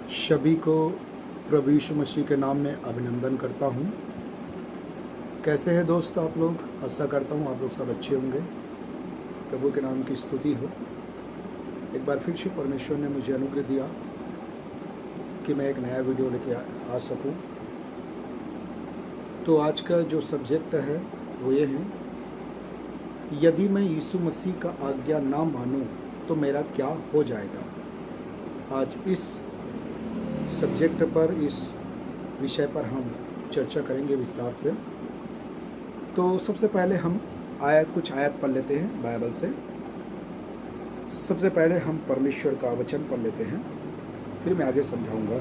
सभी को प्रभु यीशु मसीह के नाम में अभिनंदन करता हूँ। कैसे हैं दोस्त आप लोग? आशा करता हूँ आप लोग सब अच्छे होंगे। प्रभु के नाम की स्तुति हो। एक बार फिर से परमेश्वर ने मुझे अनुग्रह दिया कि मैं एक नया वीडियो लेके आ सकूँ। तो आज का जो सब्जेक्ट है वो ये है, यदि मैं यीशु मसीह का आज्ञा ना मानूं तो मेरा क्या हो जाएगा। आज इस सब्जेक्ट पर, इस विषय पर हम चर्चा करेंगे विस्तार से। तो सबसे पहले हम कुछ आयत पढ़ लेते हैं बाइबल से। सबसे पहले हम परमेश्वर का वचन पढ़ लेते हैं, फिर मैं आगे समझाऊंगा।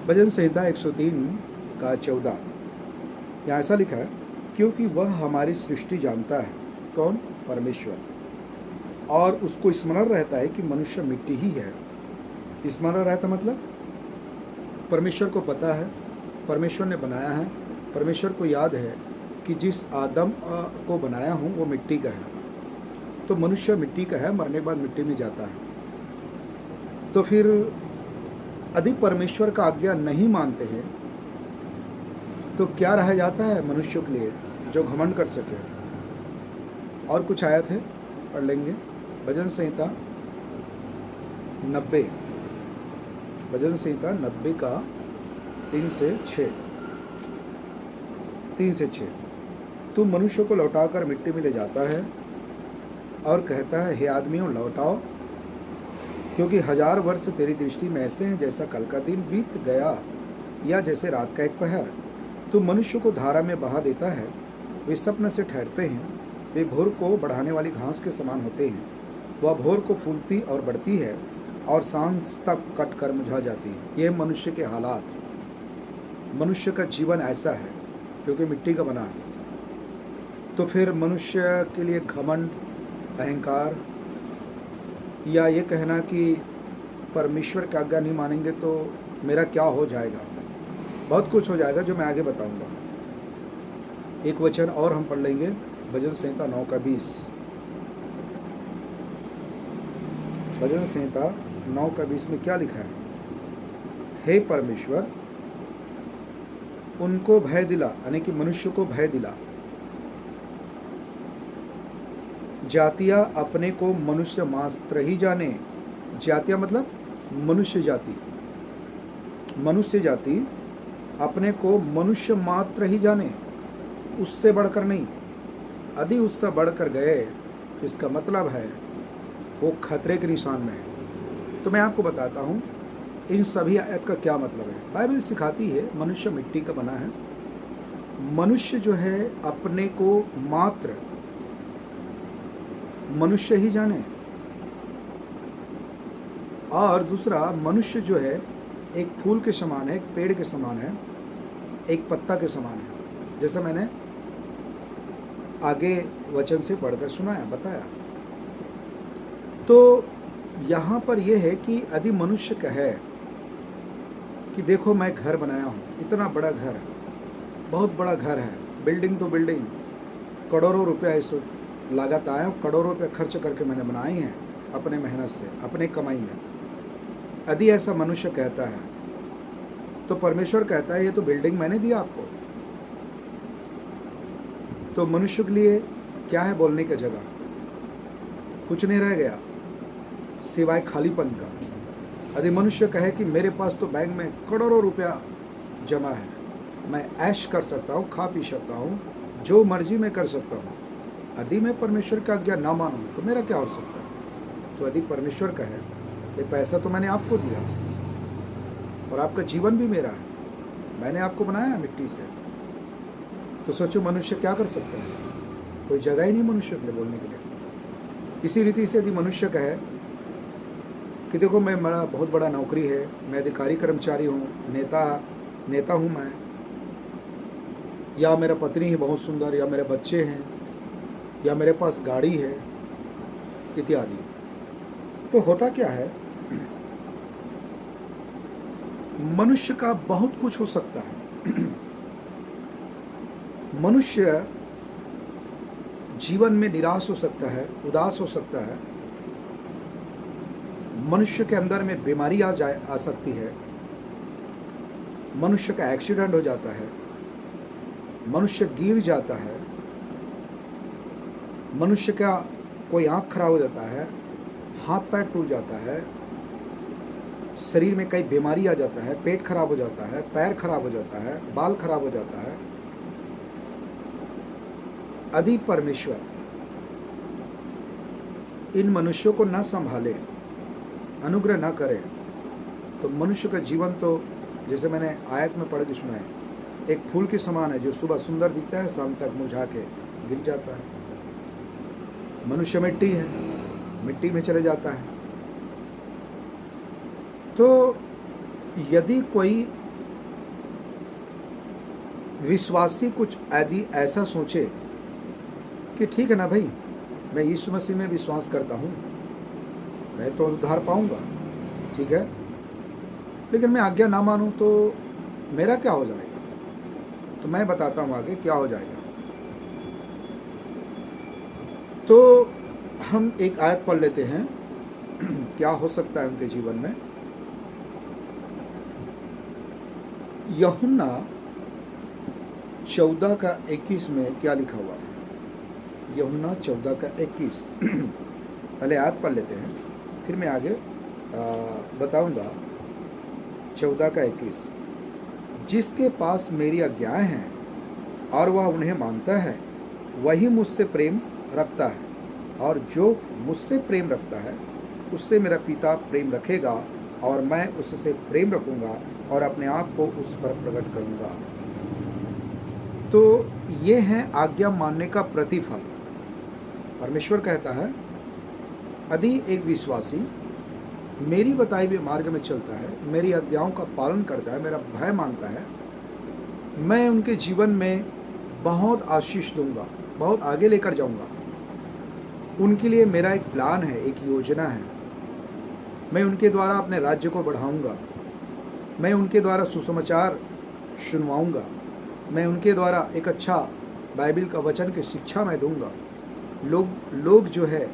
भजन संहिता 103 का 14 यहाँ ऐसा लिखा है, क्योंकि वह हमारी सृष्टि जानता है। कौन? परमेश्वर। और उसको स्मरण रहता है कि मनुष्य मिट्टी ही है। स्मरण रहता मतलब परमेश्वर को पता है, परमेश्वर ने बनाया है, परमेश्वर को याद है कि जिस आदम को बनाया हूँ वो मिट्टी का है। तो मनुष्य मिट्टी का है, मरने के बाद मिट्टी में जाता है। तो फिर यदि परमेश्वर का आज्ञा नहीं मानते हैं तो क्या रह जाता है मनुष्यों के लिए जो घमंड कर सके। और कुछ आयत है, पढ़ लेंगे। भजन संहिता 90, भजन संहिता 90 का 3 से 6। तू मनुष्य को लौटाकर मिट्टी में ले जाता है और कहता है, हे आदमियों लौटाओ, क्योंकि 1000 वर्ष तेरी दृष्टि में ऐसे हैं जैसा कल का दिन बीत गया या जैसे रात का एक पहर। तू मनुष्य को धारा में बहा देता है, वे स्वप्न से ठहरते हैं, वे भोर को बढ़ाने वाली घास के समान होते हैं। वह भोर को फूलती और बढ़ती है और सांझ तक कट कर मुरझा जाती है। ये मनुष्य के हालात, मनुष्य का जीवन ऐसा है क्योंकि मिट्टी का बना है। तो फिर मनुष्य के लिए घमंड, अहंकार या ये कहना कि परमेश्वर की आज्ञा नहीं मानेंगे तो मेरा क्या हो जाएगा, बहुत कुछ हो जाएगा जो मैं आगे बताऊंगा। एक वचन और हम पढ़ लेंगे, भजन संहिता 9 का 20। भजन संहिता 9 का 20 में क्या लिखा है? हे परमेश्वर, उनको भय दिला, यानी कि मनुष्य को भय दिला। जातियां अपने को मनुष्य मात्र ही जाने। जातियां मतलब मनुष्य जाति। मनुष्य जाति अपने को मनुष्य मात्र ही जाने, उससे बढ़कर नहीं। यदि उससे बढ़कर गए तो इसका मतलब है वो खतरे के निशान में है। तो मैं आपको बताता हूँ इन सभी आयत का क्या मतलब है। बाइबल सिखाती है मनुष्य मिट्टी का बना है। मनुष्य जो है अपने को मात्र मनुष्य ही जाने, और दूसरा मनुष्य जो है एक फूल के समान है, एक पेड़ के समान है, एक पत्ता के समान है, जैसा मैंने आगे वचन से पढ़कर सुनाया, बताया। तो यहाँ पर यह है कि यदि मनुष्य कहे कि देखो मैं घर बनाया हूँ, इतना बड़ा घर है, बहुत बड़ा घर है, बिल्डिंग तो बिल्डिंग, करोड़ों रुपया इस लागत आए, करोड़ों रुपये खर्च करके मैंने बनाई हैं अपने मेहनत से, अपने कमाई में। यदि ऐसा मनुष्य कहता है तो परमेश्वर कहता है ये तो बिल्डिंग मैंने दिया आपको। तो मनुष्य के लिए क्या है बोलने की जगह? कुछ नहीं रह गया सिवाय खालीपन का। यदि मनुष्य कहे कि मेरे पास तो बैंक में करोड़ों रुपया जमा है, मैं ऐश कर सकता हूँ, खा पी सकता हूँ, जो मर्जी मैं कर सकता हूँ, यदि मैं परमेश्वर की आज्ञा ना मानूं तो मेरा क्या हो सकता है? तो यदि परमेश्वर कहे ये पैसा तो मैंने आपको दिया और आपका जीवन भी मेरा है, मैंने आपको बनाया मिट्टी से, तो सोचो मनुष्य क्या कर सकता है? कोई जगह ही नहीं मनुष्य के लिए बोलने के लिए। इसी रीति से यदि मनुष्य कहे कि देखो मैं, मेरा बहुत बड़ा नौकरी है, मैं अधिकारी कर्मचारी हूँ, नेता हूँ मैं, या मेरा पत्नी है बहुत सुंदर, या मेरे बच्चे हैं, या मेरे पास गाड़ी है इत्यादि, तो होता क्या है? मनुष्य का बहुत कुछ हो सकता है। मनुष्य जीवन में निराश हो सकता है, उदास हो सकता है, मनुष्य के अंदर में बीमारी आ सकती है, मनुष्य का एक्सीडेंट हो जाता है, मनुष्य गिर जाता है, मनुष्य का कोई आँख खराब हो जाता है, हाथ पैर टूट जाता है, शरीर में कई बीमारी आ जाता है, पेट खराब हो जाता है, पैर खराब हो जाता है, बाल खराब हो जाता है। यदि परमेश्वर इन मनुष्यों को न संभाले, अनुग्रह न करे, तो मनुष्य का जीवन तो जैसे मैंने आयत में पढ़ के सुना है, एक फूल के समान है जो सुबह सुंदर दिखता है, शाम तक मुरझा के गिर जाता है। मनुष्य मिट्टी है, मिट्टी में चले जाता है। तो यदि कोई विश्वासी कुछ यदि ऐसा सोचे कि ठीक है ना भाई, मैं यीशु मसीह में विश्वास करता हूँ, मैं तो उद्धार पाऊंगा, ठीक है, लेकिन मैं आज्ञा ना मानूं तो मेरा क्या हो जाएगा? तो मैं बताता हूँ आगे क्या हो जाएगा। तो हम एक आयत पढ़ लेते हैं, क्या हो सकता है उनके जीवन में। यूहन्ना 14:21 में क्या लिखा हुआ है? यूहन्ना 14:21 पहले आयत पढ़ लेते हैं, फिर मैं आगे बताऊंगा। 14:21, जिसके पास मेरी आज्ञाएं हैं और वह उन्हें मानता है, वही मुझसे प्रेम रखता है, और जो मुझसे प्रेम रखता है उससे मेरा पिता प्रेम रखेगा, और मैं उससे प्रेम रखूंगा और अपने आप को उस पर प्रकट करूंगा। तो ये है आज्ञा मानने का प्रतिफल। परमेश्वर कहता है, यदि एक विश्वासी मेरी बताई हुए मार्ग में चलता है, मेरी आज्ञाओं का पालन करता है, मेरा भय मानता है, मैं उनके जीवन में बहुत आशीष दूंगा, बहुत आगे लेकर जाऊंगा। उनके लिए मेरा एक प्लान है, एक योजना है। मैं उनके द्वारा अपने राज्य को बढ़ाऊंगा, मैं उनके द्वारा सुसमाचार सुनवाऊंगा, मैं उनके द्वारा एक अच्छा बाइबल का वचन की शिक्षा मैं दूंगा। लोग जो है,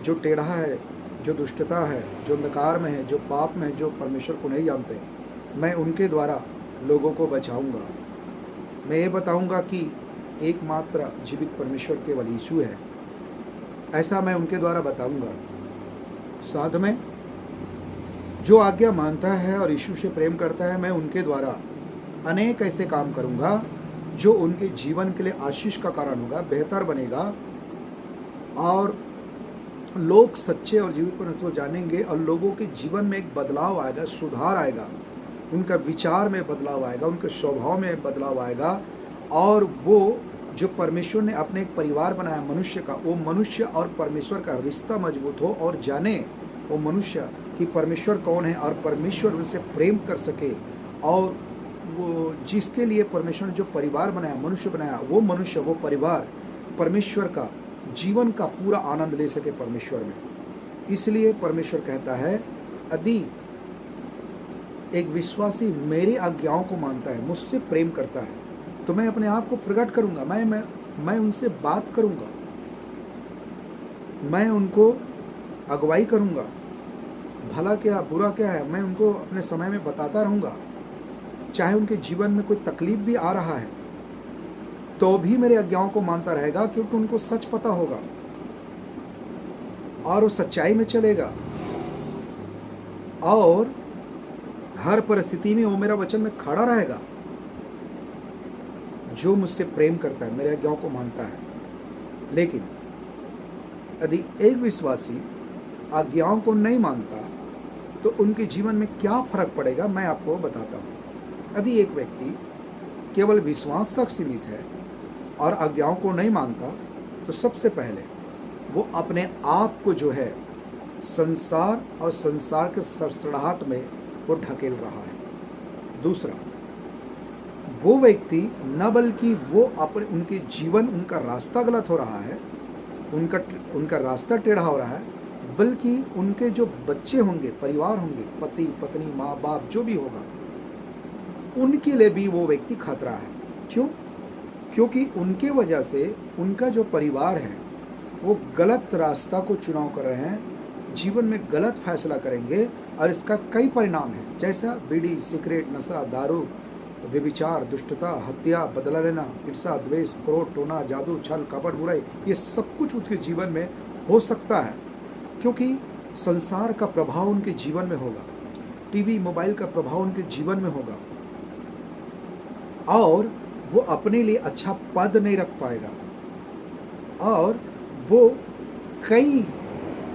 जो टेढ़ा है, जो दुष्टता है, जो अंधकार में है, जो पाप में है, जो परमेश्वर को नहीं जानते, मैं उनके द्वारा लोगों को बचाऊंगा। मैं ये बताऊंगा कि एकमात्र जीवित परमेश्वर केवल यीशु है, ऐसा मैं उनके द्वारा बताऊंगा। साथ में जो आज्ञा मानता है और यीशु से प्रेम करता है, मैं उनके द्वारा अनेक ऐसे काम करूंगा जो उनके जीवन के लिए आशीष का कारण होगा, बेहतर बनेगा, और लोग सच्चे और जीवित परमेश्वर को जानेंगे, और लोगों के जीवन में एक बदलाव आएगा, सुधार आएगा, उनका विचार में बदलाव आएगा, उनके स्वभाव में बदलाव आएगा, और वो जो परमेश्वर ने अपने एक परिवार बनाया मनुष्य का, वो मनुष्य और परमेश्वर का रिश्ता मजबूत हो, और जाने वो मनुष्य कि परमेश्वर कौन है, और परमेश्वर उनसे प्रेम कर सके, और वो जिसके लिए परमेश्वर ने जो परिवार बनाया, मनुष्य बनाया, वो मनुष्य, वो परिवार परमेश्वर का जीवन का पूरा आनंद ले सके परमेश्वर में। इसलिए परमेश्वर कहता है, यदि एक विश्वासी मेरी आज्ञाओं को मानता है, मुझसे प्रेम करता है, तो मैं अपने आप को प्रकट करूंगा, मैं उनसे बात करूंगा, मैं उनको अगुवाई करूंगा, भला क्या बुरा क्या है मैं उनको अपने समय में बताता रहूंगा। चाहे उनके जीवन में कोई तकलीफ भी आ रहा है तो भी मेरे आज्ञाओं को मानता रहेगा, क्योंकि उनको सच पता होगा और वो सच्चाई में चलेगा, और हर परिस्थिति में वो मेरा वचन में खड़ा रहेगा। जो मुझसे प्रेम करता है, मेरे आज्ञाओं को मानता है। लेकिन यदि एक विश्वासी आज्ञाओं को नहीं मानता तो उनके जीवन में क्या फर्क पड़ेगा, मैं आपको बताता हूँ। यदि एक व्यक्ति केवल विश्वास तक सीमित है और आज्ञाओं को नहीं मानता, तो सबसे पहले वो अपने आप को जो है संसार और संसार के सड़सड़ाहट में वो ढकेल रहा है। दूसरा, वो व्यक्ति न बल्कि वो अपने उनके जीवन, उनका रास्ता गलत हो रहा है, उनका रास्ता टेढ़ा हो रहा है, बल्कि उनके जो बच्चे होंगे, परिवार होंगे, पति पत्नी, माँ बाप, जो भी होगा, उनके लिए भी वो व्यक्ति खतरा है। क्यों? क्योंकि उनके वजह से उनका जो परिवार है वो गलत रास्ता को चुनाव कर रहे हैं, जीवन में गलत फैसला करेंगे और इसका कई परिणाम हैं, जैसा बीड़ी, सिगरेट, नशा, दारू, व्यभिचार, दुष्टता, हत्या, बदला लेना, ईर्षा, द्वेष, क्रोध, टोना, जादू, छल, कपट, बुराई। ये सब कुछ उसके जीवन में हो सकता है, क्योंकि संसार का प्रभाव उनके जीवन में होगा, टीवी, मोबाइल का प्रभाव उनके जीवन में होगा, और वो अपने लिए अच्छा पद नहीं रख पाएगा, और वो कई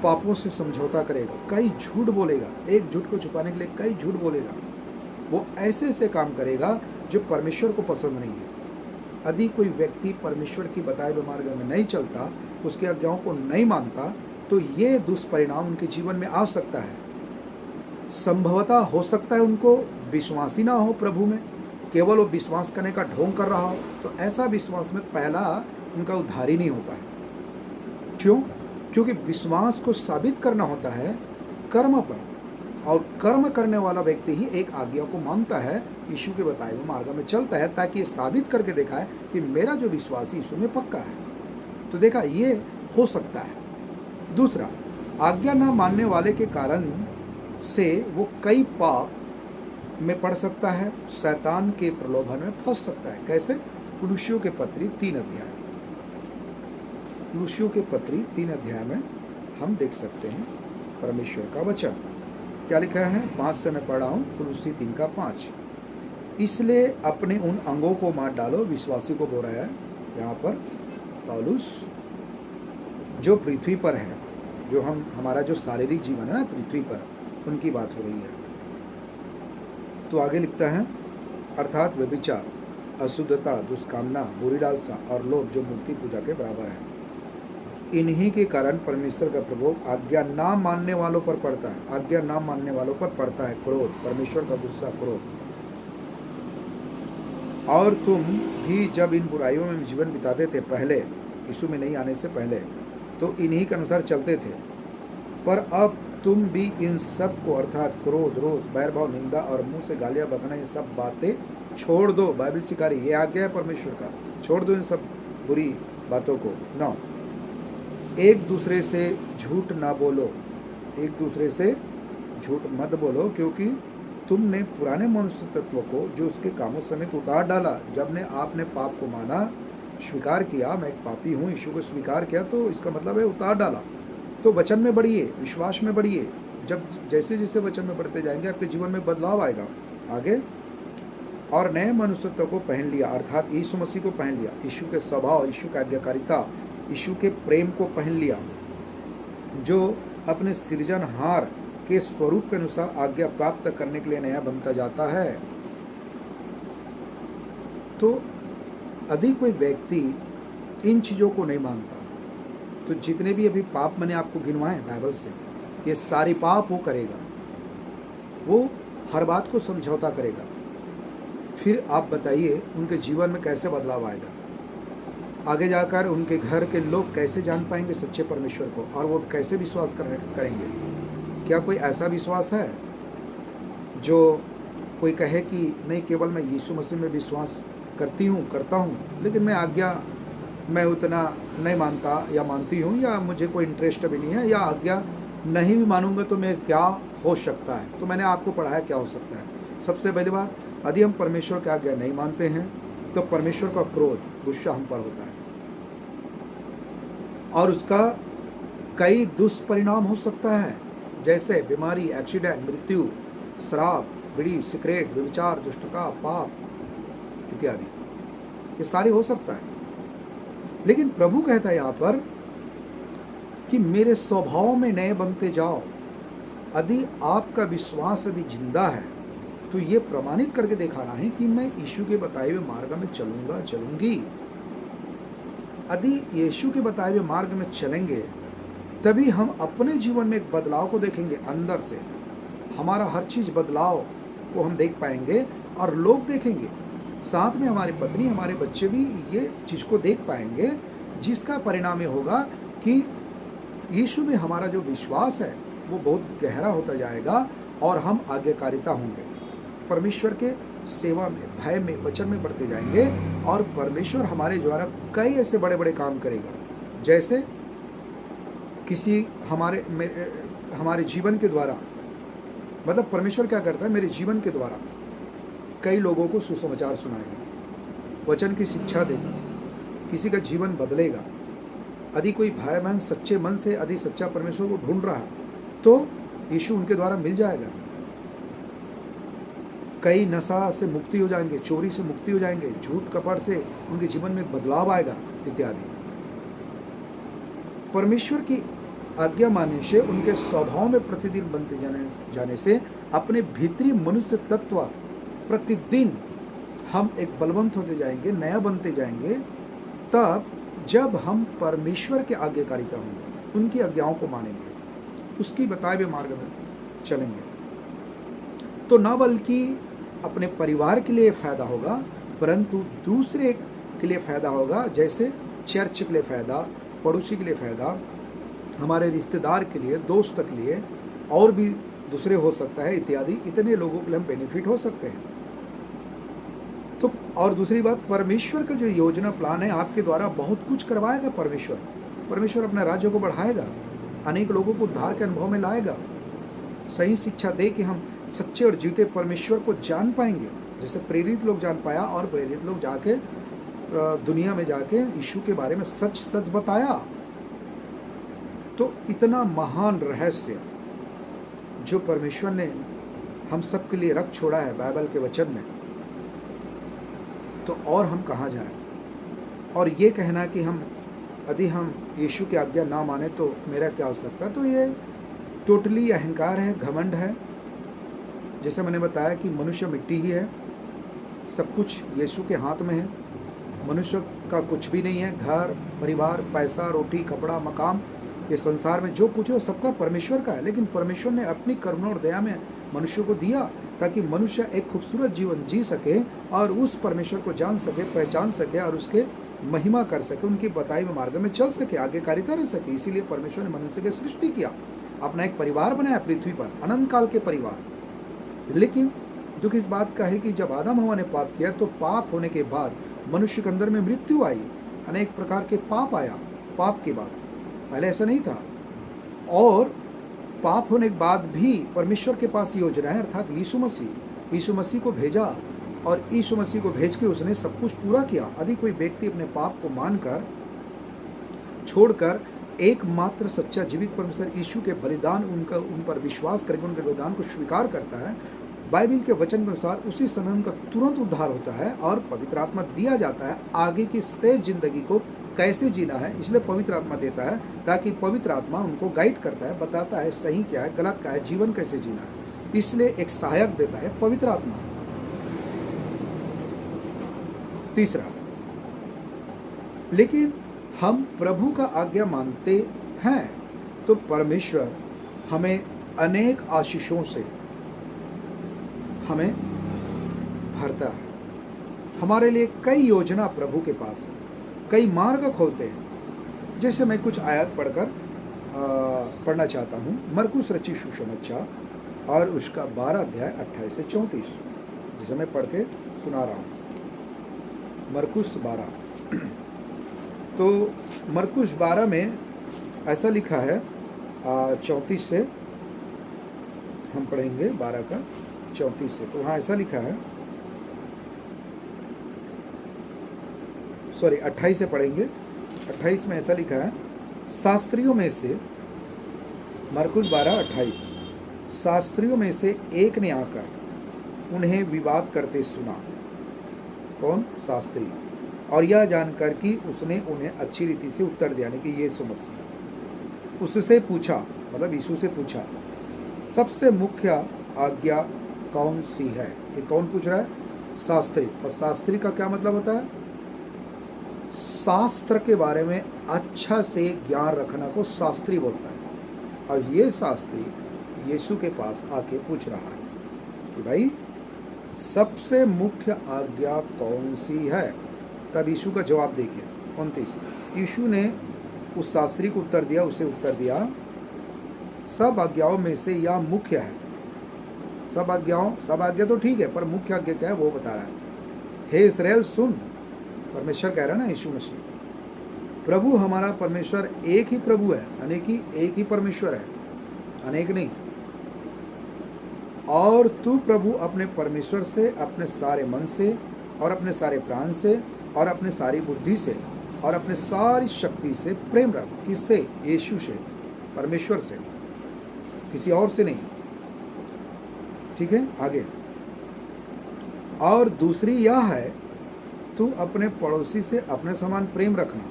पापों से समझौता करेगा, कई झूठ बोलेगा, एक झूठ को छुपाने के लिए कई झूठ बोलेगा। वो ऐसे ऐसे काम करेगा जो परमेश्वर को पसंद नहीं है। यदि कोई व्यक्ति परमेश्वर की बताए हुए मार्ग में नहीं चलता, उसकी आज्ञाओं को नहीं मानता, तो ये दुष्परिणाम उनके जीवन में आ सकता है। संभवतः हो सकता है उनको विश्वासी ना हो प्रभु में, केवल वो विश्वास करने का ढोंग कर रहा हो, तो ऐसा विश्वास में पहला उनका उद्धार ही नहीं होता है। क्यों? क्योंकि विश्वास को साबित करना होता है कर्म पर, और कर्म करने वाला व्यक्ति ही एक आज्ञा को मानता है, यीशु के बताए हुए मार्ग में चलता है, ताकि ये साबित करके दिखाए कि मेरा जो विश्वास यीशु में पक्का है। तो देखा, ये हो सकता है। दूसरा, आज्ञा न मानने वाले के कारण से वो कई पाप में पड़ सकता है, शैतान के प्रलोभन में फंस सकता है। कैसे? कुलुस्सियों के पत्री 3 अध्याय, कुलुस्सियों के पत्री 3 अध्याय में हम देख सकते हैं परमेश्वर का वचन क्या लिखा है। 5 से मैं पढ़ रहा हूँ, कुलुस्सी 3:5। इसलिए अपने उन अंगों को मार डालो, विश्वासी को बोल रहा है यहाँ पर पौलुस, जो पृथ्वी पर है, जो हमारा जो शारीरिक जीवन है ना पृथ्वी पर, उनकी बात हो रही है। तो आगे लिखता है, अर्थात व्यभिचार, अशुद्धता, दुष्कामना, बुरी लालसा और लोभ, जो मूर्ति पूजा के बराबर है। इन्हीं के कारण परमेश्वर का प्रकोप आज्ञा ना मानने वालों पर पड़ता है। आज्ञा ना मानने वालों पर पड़ता है क्रोध, परमेश्वर का गुस्सा, क्रोध। और तुम भी जब इन बुराइयों में जीवन बिताते थे पहले, यीशु में नहीं आने से पहले, तो इन्हीं के अनुसार चलते थे। पर अब तुम भी इन सब को, अर्थात क्रोध, रोष, बैरभाव, निंदा और मुंह से गालियां बकना, ये सब बातें छोड़ दो। बाइबल सिखा रही है, ये आज्ञा है परमेश्वर का, छोड़ दो इन सब बुरी बातों को। 9, एक दूसरे से झूठ ना बोलो, एक दूसरे से झूठ मत बोलो, क्योंकि तुमने पुराने मनुष्य तत्व को जो उसके कामों समेत उतार डाला। जब ने आपने पाप को माना, स्वीकार किया, मैं एक पापी हूँ, यीशु को स्वीकार किया, तो इसका मतलब है उतार डाला। तो वचन में बढ़िए, विश्वास में बढ़िए। जब जैसे जैसे वचन में बढ़ते जाएंगे, आपके जीवन में बदलाव आएगा। आगे, और नए मनुष्यत्व को पहन लिया, अर्थात यीशु मसीह को पहन लिया, यीशु के स्वभाव, यीशु की आज्ञाकारिता, यीशु के प्रेम को पहन लिया, जो अपने सृजनहार के स्वरूप के अनुसार आज्ञा प्राप्त करने के लिए नया बनता जाता है। तो यदि कोई व्यक्ति इन चीज़ों को नहीं मानता, तो जितने भी अभी पाप मैंने आपको गिनवाए बाइबल से, ये सारी पाप वो करेगा, वो हर बात को समझौता करेगा। फिर आप बताइए उनके जीवन में कैसे बदलाव आएगा। आगे जाकर उनके घर के लोग कैसे जान पाएंगे सच्चे परमेश्वर को, और वो कैसे विश्वास करेंगे। क्या कोई ऐसा विश्वास है जो कोई कहे कि नहीं, केवल मैं यीशु मसीह में विश्वास करता हूँ, लेकिन मैं उतना नहीं मानता या मानती हूँ, या मुझे कोई इंटरेस्ट भी नहीं है, या आज्ञा नहीं भी मानूंगा तो मैं क्या हो सकता है। तो मैंने आपको पढ़ाया क्या हो सकता है। सबसे पहली बात, यदि हम परमेश्वर की आज्ञा नहीं मानते हैं, तो परमेश्वर का क्रोध, गुस्सा हम पर होता है, और उसका कई दुष्परिणाम हो सकता है, जैसे बीमारी, एक्सीडेंट, मृत्यु, शराब, बीड़ी, सिगरेट, व्यभिचार, दुष्टता, पाप इत्यादि। ये सारे हो सकता है। लेकिन प्रभु कहता है यहाँ पर कि मेरे स्वभाव में नए बनते जाओ। यदि आपका विश्वास यदि जिंदा है, तो ये प्रमाणित करके दिखाना है कि मैं यीशु के बताए हुए मार्ग में चलूंगी। यदि यीशु के बताए हुए मार्ग में चलेंगे, तभी हम अपने जीवन में एक बदलाव को देखेंगे। अंदर से हमारा हर चीज बदलाव को हम देख पाएंगे, और लोग देखेंगे, साथ में हमारी पत्नी, हमारे बच्चे भी ये चीज को देख पाएंगे, जिसका परिणाम ये होगा कि यीशु में हमारा जो विश्वास है वो बहुत गहरा होता जाएगा, और हम आज्ञाकारिता होंगे, परमेश्वर के सेवा में, भय में, वचन में बढ़ते जाएंगे, और परमेश्वर हमारे द्वारा कई ऐसे बड़े बड़े काम करेगा। जैसे किसी हमारे जीवन के द्वारा, मतलब परमेश्वर क्या करता है, मेरे जीवन के द्वारा कई लोगों को सुसमाचार सुनाएगा, वचन की शिक्षा देगा, किसी का जीवन बदलेगा। यदि कोई भाई बहन सच्चे मन से यदि सच्चा परमेश्वर को ढूंढ रहा है तो यीशु उनके द्वारा मिल जाएगा। कई नशा से मुक्ति हो जाएंगे, चोरी से मुक्ति हो जाएंगे, झूठ कपट से उनके जीवन में बदलाव आएगा इत्यादि। परमेश्वर की आज्ञा मानने से, उनके स्वभाव में प्रतिदिन बनते जाने से अपने भीतरी मनुष्य तत्व प्रतिदिन हम एक बलवंत होते जाएंगे, नया बनते जाएंगे। तब जब हम परमेश्वर के आज्ञाकारिता होंगे, उनकी आज्ञाओं को मानेंगे, उसकी बताए हुए मार्ग में चलेंगे, तो न बल्कि अपने परिवार के लिए फ़ायदा होगा, परंतु दूसरे के लिए फ़ायदा होगा। जैसे चर्च के लिए फ़ायदा, पड़ोसी के लिए फ़ायदा, हमारे रिश्तेदार के लिए, दोस्त के लिए, और भी दूसरे हो सकता है इत्यादि। इतने लोगों के लिए हम बेनिफिट हो सकते हैं। तो और दूसरी बात, परमेश्वर का जो योजना प्लान है आपके द्वारा बहुत कुछ करवाएगा। परमेश्वर अपने राज्य को बढ़ाएगा, अनेक लोगों को उद्धार के अनुभव में लाएगा, सही शिक्षा दे कि हम सच्चे और जीते परमेश्वर को जान पाएंगे, जैसे प्रेरित लोग जान पाया। और प्रेरित लोग जाके दुनिया में जाके यीशु के बारे में सच सच बताया। तो इतना महान रहस्य जो परमेश्वर ने हम सब के लिए रख छोड़ा है बाइबल के वचन में, तो और हम कहाँ जाए। और ये कहना कि यदि हम यीशु की आज्ञा ना माने तो मेरा क्या हो सकता है, तो ये टोटली अहंकार है, घमंड है। जैसे मैंने बताया कि मनुष्य मिट्टी ही है, सब कुछ यीशु के हाथ में है। मनुष्य का कुछ भी नहीं है, घर परिवार, पैसा, रोटी, कपड़ा, मकाम, ये संसार में जो कुछ है सबका परमेश्वर का है। लेकिन परमेश्वर ने अपनी करुणा और दया में मनुष्य को दिया ताकि मनुष्य एक खूबसूरत जीवन जी सके और उस परमेश्वर को जान सके, पहचान सके और उसके महिमा कर सके, उनकी बताई हुए मार्ग में चल सके, आज्ञाकारिता रह सके। इसीलिए परमेश्वर ने मनुष्य की सृष्टि किया, अपना एक परिवार बनाया पृथ्वी पर, अनंत काल के परिवार। लेकिन दुख इस बात का है कि जब आदम हवा ने पाप किया तो पाप होने के बाद मनुष्य के अंदर में मृत्यु आई, अनेक प्रकार के पाप आया पाप के बाद। पहले ऐसा नहीं था। और पाप होने के बाद भी परमेश्वर के पास योजना है, अर्थात यीशु मसीह को भेजा और यीशु मसीह को भेज के उसने सब कुछ पूरा किया। यदि कोई व्यक्ति अपने पाप को मानकर छोड़कर एकमात्र सच्चा जीवित परमेश्वर यीशु के बलिदान, उन पर विश्वास करके उनके बलिदान को स्वीकार करता है, बाइबल के वचन के अनुसार उसी समय उनका तुरंत उद्धार होता है और पवित्र आत्मा दिया जाता है। आगे की शेष जिंदगी को कैसे जीना है, इसलिए पवित्र आत्मा देता है, ताकि पवित्र आत्मा उनको गाइड करता है, बताता है सही क्या है, गलत क्या है, जीवन कैसे जीना है। इसलिए एक सहायक देता है पवित्र आत्मा। तीसरा, लेकिन हम प्रभु का आज्ञा मानते हैं तो परमेश्वर हमें अनेक आशीषों से हमें भरता है। हमारे लिए कई योजना प्रभु के पास है, कई मार्ग खोलते हैं। जैसे मैं कुछ आयत पढ़ना चाहता हूँ। मरकुस रचित सुसमाचार और उसका 12 अध्याय 28 से 34, जिसे मैं पढ़ के सुना रहा हूँ। मरकुस 12। तो मरकुस 12 में ऐसा लिखा है, 34 से हम पढ़ेंगे, 12 का 34 से। तो वहाँ ऐसा लिखा है, 28 से पढ़ेंगे। 28 में ऐसा लिखा है, शास्त्रियों में से, मरकुस 12:28, शास्त्रियों में से एक ने आकर उन्हें विवाद करते सुना। कौन? शास्त्री। और यह जानकर कि उसने उन्हें अच्छी रीति से उत्तर दिया, कि यीशु मसीह। उससे पूछा, मतलब यीशु से पूछा, सबसे मुख्य आज्ञा कौन सी है? ये कौन पूछ रहा है? शास्त्री। और शास्त्री का क्या मतलब होता है? शास्त्र के बारे में अच्छा से ज्ञान रखना को शास्त्री बोलता है। और ये शास्त्री यीशु के पास आके पूछ रहा है कि भाई सबसे मुख्य आज्ञा कौन सी है? तब यीशु का जवाब देखिए, 29। यीशु ने उस शास्त्री को उत्तर दिया, उसे उत्तर दिया, सब आज्ञाओं में से यह मुख्य है। सब आज्ञा तो ठीक है, पर मुख्य आज्ञा क्या है वो बता रहा है। हे इस्राएल सुन, परमेश्वर कह रहा है ना, यीशु मसीह। प्रभु हमारा परमेश्वर एक ही प्रभु है, यानी कि एक ही परमेश्वर है। अनेक नहीं। और तू प्रभु अपने परमेश्वर से अपने सारे मन से और अपने सारे प्राण से और अपने सारी बुद्धि से और अपने सारी शक्ति से प्रेम रख। किससे? यीशु से, परमेश्वर से, किसी और से नहीं। ठीक है, आगे। और दूसरी यह है, तू अपने पड़ोसी से अपने समान प्रेम रखना।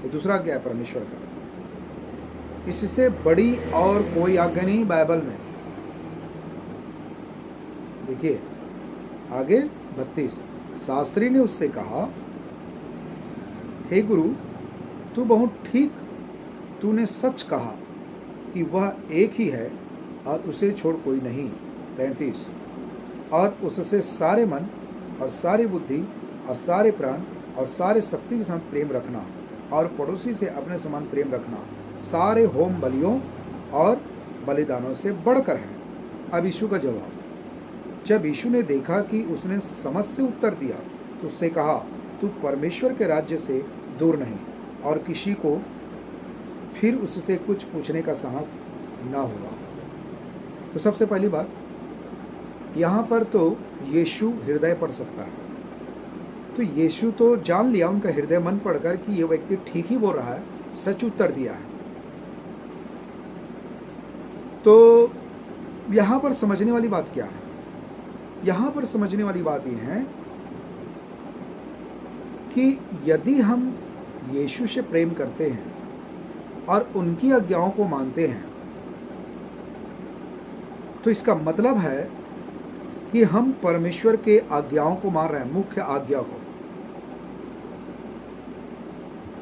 ये दूसरा क्या है परमेश्वर का। इससे बड़ी और कोई आज्ञा नहीं बाइबल में। देखिए आगे 32। शास्त्री ने उससे कहा, हे गुरु, तू बहुत ठीक, तूने सच कहा कि वह एक ही है और उसे छोड़ कोई नहीं। 33। और उससे सारे मन और सारी बुद्धि और सारे प्राण और सारे शक्ति के साथ प्रेम रखना और पड़ोसी से अपने समान प्रेम रखना सारे होम बलियों और बलिदानों से बढ़कर है। अब यीशु का जवाब। जब यीशु ने देखा कि उसने समझ से उत्तर दिया तो उससे कहा, तू परमेश्वर के राज्य से दूर नहीं और किसी को फिर उससे कुछ पूछने का साहस ना होगा। तो सबसे पहली बात, यहाँ पर तो यीशु हृदय पढ़ सकता है। तो यीशु तो जान लिया उनका हृदय मन पढ़कर कि ये व्यक्ति ठीक ही बोल रहा है, सच उत्तर दिया है। तो यहाँ पर समझने वाली बात क्या है? यहाँ पर समझने वाली बात यह है कि यदि हम यीशु से प्रेम करते हैं और उनकी आज्ञाओं को मानते हैं तो इसका मतलब है कि हम परमेश्वर के आज्ञाओं को मान रहे हैं, मुख्य आज्ञा को।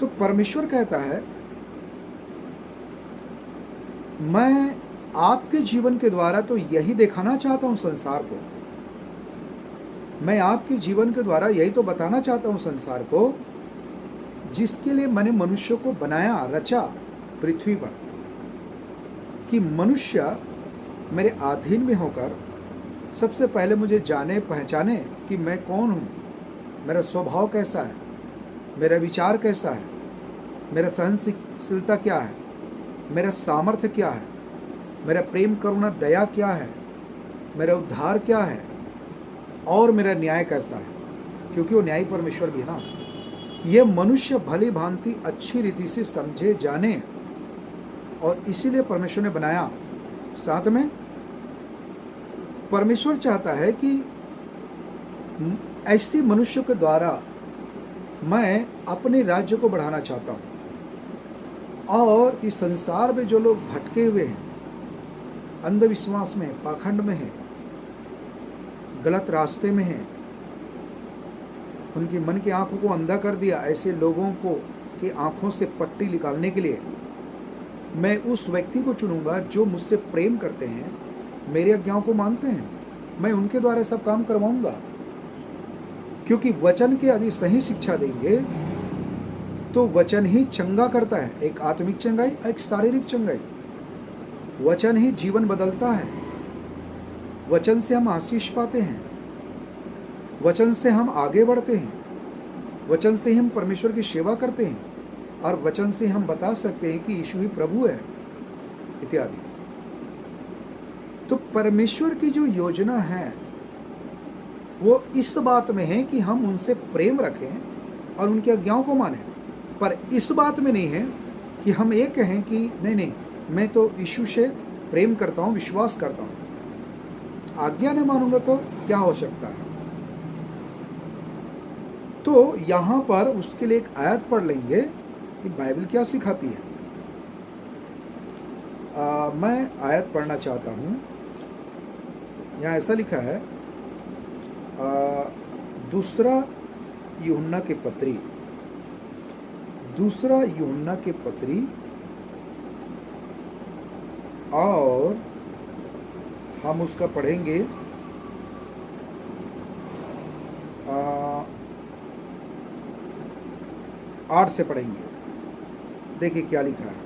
तो परमेश्वर कहता है, मैं आपके जीवन के द्वारा तो यही दिखाना चाहता हूं संसार को, मैं आपके जीवन के द्वारा यही तो बताना चाहता हूं संसार को जिसके लिए मैंने मनुष्य को बनाया, रचा पृथ्वी पर, कि मनुष्य मेरे अधीन में होकर सबसे पहले मुझे जाने पहचाने कि मैं कौन हूँ, मेरा स्वभाव कैसा है, मेरा विचार कैसा है, मेरा सहनशीलता क्या है, मेरा सामर्थ्य क्या है, मेरा प्रेम करुणा दया क्या है, मेरा उद्धार क्या है और मेरा न्याय कैसा है, क्योंकि वो न्यायी परमेश्वर भी है ना। ये मनुष्य भली भांति अच्छी रीति से समझे जाने और इसीलिए परमेश्वर ने बनाया। साथ में परमेश्वर चाहता है कि ऐसे मनुष्य के द्वारा मैं अपने राज्य को बढ़ाना चाहता हूँ। और इस संसार में जो लोग भटके हुए हैं, अंधविश्वास में, पाखंड में हैं, गलत रास्ते में हैं, उनकी मन की आंखों को अंधा कर दिया, ऐसे लोगों को की आंखों से पट्टी निकालने के लिए मैं उस व्यक्ति को चुनूंगा जो मुझसे प्रेम करते हैं, मेरी आज्ञाओं को मानते हैं। मैं उनके द्वारा सब काम करवाऊंगा, क्योंकि वचन के यदि सही शिक्षा देंगे तो वचन ही चंगा करता है, एक आत्मिक चंगाई, एक शारीरिक चंगाई। वचन ही जीवन बदलता है, वचन से हम आशीष पाते हैं, वचन से हम आगे बढ़ते हैं, वचन से ही हम परमेश्वर की सेवा करते हैं और वचन से हम बता सकते हैं कि यीशु ही प्रभु है इत्यादि। तो परमेश्वर की जो योजना है वो इस बात में है कि हम उनसे प्रेम रखें और उनकी आज्ञाओं को मानें, पर इस बात में नहीं है कि हम ये कहें कि नहीं मैं तो यीशु से प्रेम करता हूँ, विश्वास करता हूँ, आज्ञा नहीं मानूंगा तो क्या हो सकता है। तो यहाँ पर उसके लिए एक आयत पढ़ लेंगे कि बाइबल क्या सिखाती है। मैं आयत पढ़ना चाहता हूँ। यहाँ ऐसा लिखा है, दूसरा यूहन्ना के पत्री, दूसरा यूहन्ना के पत्री और हम उसका पढ़ेंगे 8 से पढ़ेंगे। देखिए क्या लिखा है,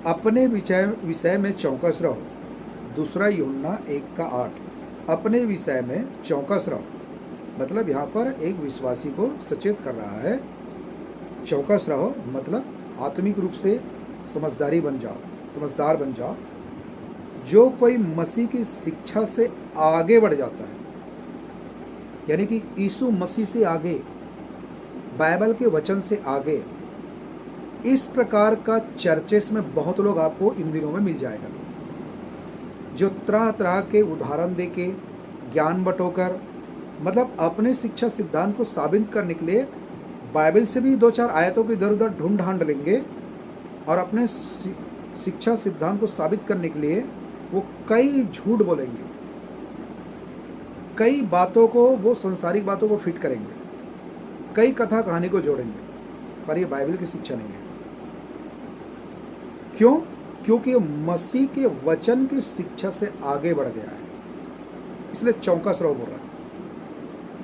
अपने विषय में चौकस रहो। दूसरा यूहन्ना 1:8, अपने विषय में चौकस रहो, मतलब यहाँ पर एक विश्वासी को सचेत कर रहा है। चौकस रहो मतलब आत्मिक रूप से समझदारी बन जाओ, समझदार बन जाओ। जो कोई मसीह की शिक्षा से आगे बढ़ जाता है, यानी कि यीशु मसीह से आगे, बाइबल के वचन से आगे, इस प्रकार का चर्चेस में बहुत लोग आपको इन दिनों में मिल जाएगा, जो तरह तरह के उदाहरण देके, ज्ञान बटोकर, मतलब अपने शिक्षा सिद्धांत को साबित करने के लिए बाइबल से भी 2-4 आयतों को इधर उधर ढूंढ ढांड लेंगे और अपने शिक्षा सिद्धांत को साबित करने के लिए वो कई झूठ बोलेंगे, कई बातों को, वो संसारिक बातों को फिट करेंगे, कई कथा कहानी को जोड़ेंगे, पर ये बाइबल की शिक्षा नहीं है। क्यों? क्योंकि मसीह के वचन की शिक्षा से आगे बढ़ गया है, इसलिए चौंका सराव बोल रहा है।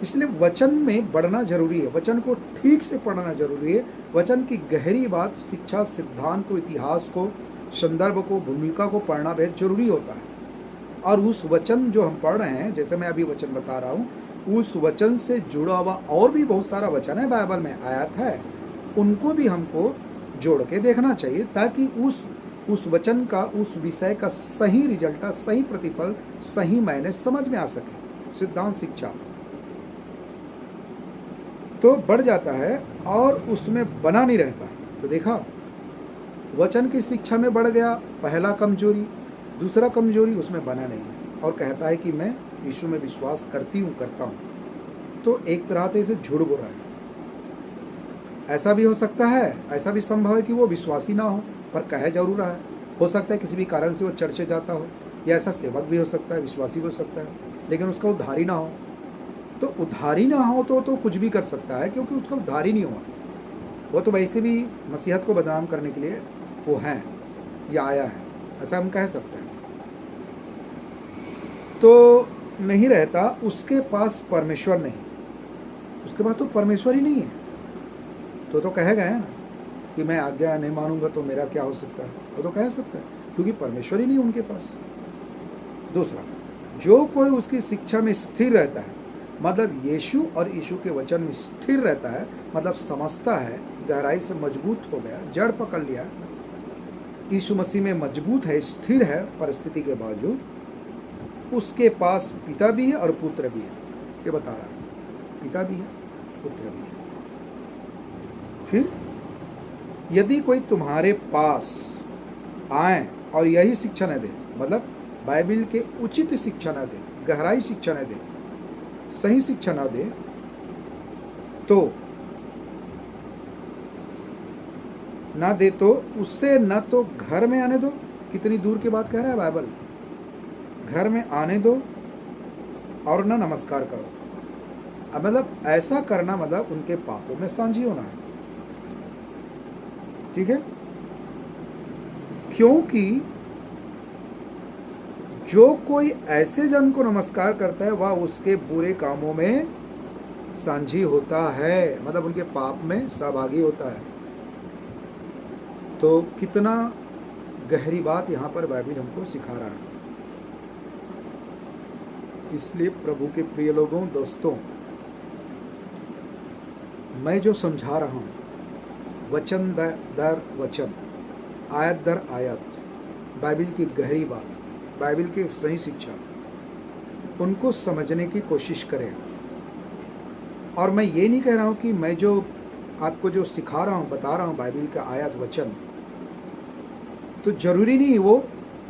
इसलिए वचन में बढ़ना जरूरी है, वचन को ठीक से पढ़ना जरूरी है। वचन की गहरी बात, शिक्षा सिद्धांत को, इतिहास को, संदर्भ को, भूमिका को पढ़ना बेहद जरूरी होता है। और उस वचन जो हम पढ़ रहे हैं, जैसे मैं अभी वचन बता रहा हूँ, उस वचन से जुड़ा हुआ और भी बहुत सारा वचन है बाइबल में, आयत है, उनको भी हमको जोड़ के देखना चाहिए, ताकि उस वचन का, उस विषय का सही रिजल्ट, सही प्रतिफल, सही मायने समझ में आ सके। सिद्धांत शिक्षा तो बढ़ जाता है और उसमें बना नहीं रहता। तो देखा, वचन की शिक्षा में बढ़ गया, पहला कमजोरी। दूसरा कमजोरी, उसमें बना नहीं और कहता है कि मैं यीशु में विश्वास करता हूँ। तो एक तरह से इसे झूठ बोल रहा है। ऐसा भी हो सकता है, ऐसा भी संभव है कि वो विश्वासी ना हो, पर कहे जरूर रहा है। हो सकता है किसी भी कारण से वो चर्चे जाता हो, या ऐसा सेवक भी हो सकता है, विश्वासी भी हो सकता है, लेकिन उसका उद्धारी ना हो। तो उद्धारी ना हो तो कुछ भी कर सकता है, क्योंकि उसका उद्धारी नहीं हुआ। वो तो वैसे भी मसीहत को बदनाम करने के लिए वो है या आया है, ऐसा हम कह सकते हैं। तो नहीं रहता, उसके पास परमेश्वर नहीं, उसके पास तो परमेश्वर ही नहीं है। तो कह गए ना कि मैं आज्ञा नहीं मानूंगा तो मेरा क्या हो सकता है, वो तो कह सकता है, क्योंकि परमेश्वर ही नहीं उनके पास। दूसरा, जो कोई उसकी शिक्षा में स्थिर रहता है, मतलब यीशु और यीशु के वचन में स्थिर रहता है, मतलब समझता है, गहराई से मजबूत हो गया, जड़ पकड़ लिया, यीशु मसीह में मजबूत है, स्थिर है परिस्थिति के बावजूद, उसके पास पिता भी है और पुत्र भी है। ये बता रहा है, पिता भी है, पुत्र भी है। फिर यदि कोई तुम्हारे पास आए और यही शिक्षा न दे, मतलब बाइबल के उचित शिक्षा न दे, गहराई शिक्षा न दे, सही शिक्षा न दे, तो उससे न तो घर में आने दो। कितनी दूर की बात कह रहा है बाइबल, घर में आने दो और न नमस्कार करो। अब मतलब ऐसा करना मतलब उनके पापों में साझी होना है, ठीक है? क्योंकि जो कोई ऐसे जन को नमस्कार करता है वह उसके बुरे कामों में साझी होता है, मतलब उनके पाप में सहभागी होता है। तो कितना गहरी बात यहाँ पर बाइबल हमको सिखा रहा है। इसलिए प्रभु के प्रिय लोगों, दोस्तों, मैं जो समझा रहा हूँ, वचन दर वचन, आयत दर आयत, बाइबल की गहरी बात, बाइबल की सही शिक्षा, उनको समझने की कोशिश करें। और मैं ये नहीं कह रहा हूँ कि मैं जो आपको जो सिखा रहा हूँ, बता रहा हूँ बाइबल का आयत वचन, तो जरूरी नहीं वो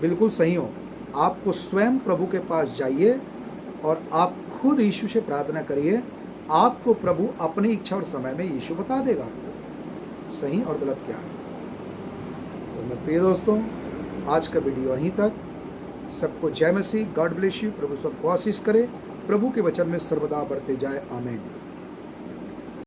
बिल्कुल सही हो। आपको स्वयं प्रभु के पास जाइए और आप खुद यीशु से प्रार्थना करिए, आपको प्रभु अपनी इच्छा और समय में यीशु बता देगा सही और गलत क्या है। तो मेरे प्रिय दोस्तों, आज का वीडियो यहीं तक। सबको जय मसीह, गॉड ब्लेस यू। प्रभु सबको आशीष करे, प्रभु के वचन में सर्वदा बढ़ते जाए। आमीन।